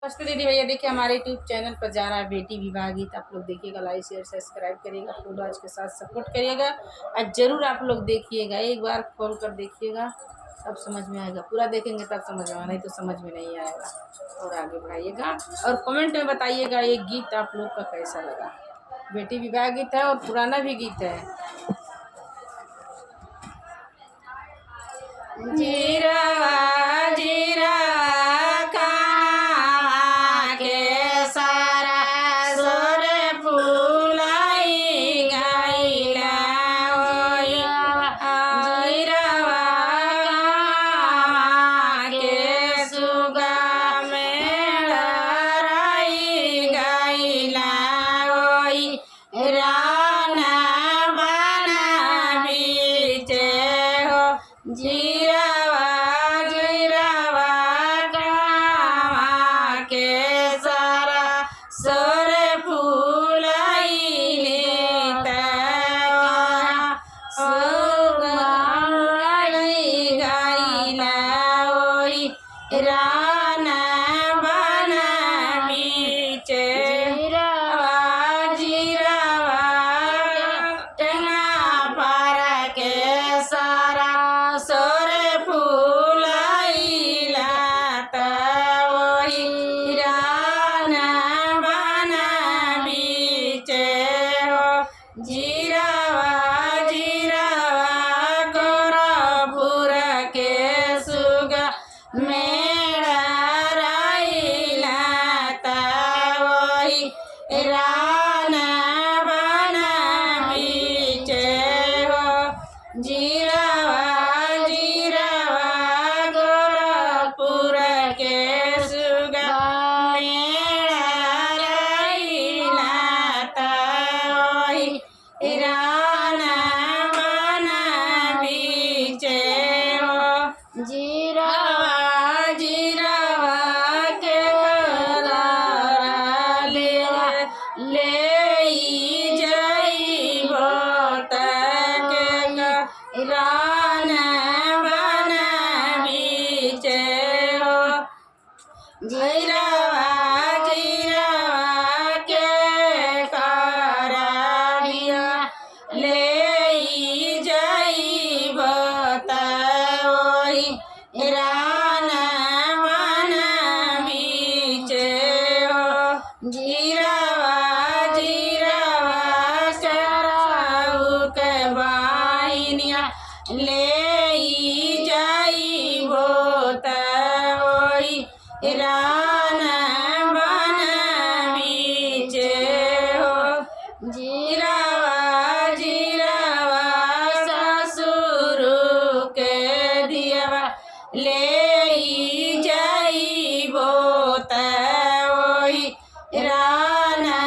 नमस्ते दीदी भैया, देखिए हमारे यूट्यूब चैनल पर जा रहा है बेटी विवाह गीत। आप लोग देखिएगा, लाइक शेयर सब्सक्राइब करिएगा, फूल आज के साथ सपोर्ट करिएगा और ज़रूर आप लोग देखिएगा, एक बार खोल कर देखिएगा, तब समझ में आएगा। पूरा देखेंगे तब समझ में आएगा, नहीं तो समझ में नहीं आएगा। और आगे बढ़ाइएगा और कमेंट में बताइएगा ये गीत आप लोग का कैसा लगा। बेटी विवाह गीत है और पुराना भी गीत है। जीरा जीरा जीरावा जीरावा कावा के सारा सोरे फूलैले तोरा सुगमई गइला ओई राना बना बीचे जीरावा जीरावा टंगा पर के सारा सोरे फूलैला तोई राना बना बीचे हो जीरावा जीरावा गोरखपुर के सुगा मेरा राइला तोई राना बना बीचे हो जीरावा जीरावा गोरखपुर के सुगा मेरा राइला तोई राना बना बीचे हो जीरावा जीरावा के ले जाइबो तके राना बना बीचे हो जीरावा जीरावा के कराबिया ले जाइबो तोई राना बना बीचे हो जीरावा जीरावा सराउ के बाइनिया ले जाइबो तोई राना बना बीचे हो जीरावा जीरावा ससुर के दियावा ले जाइबो तोई राना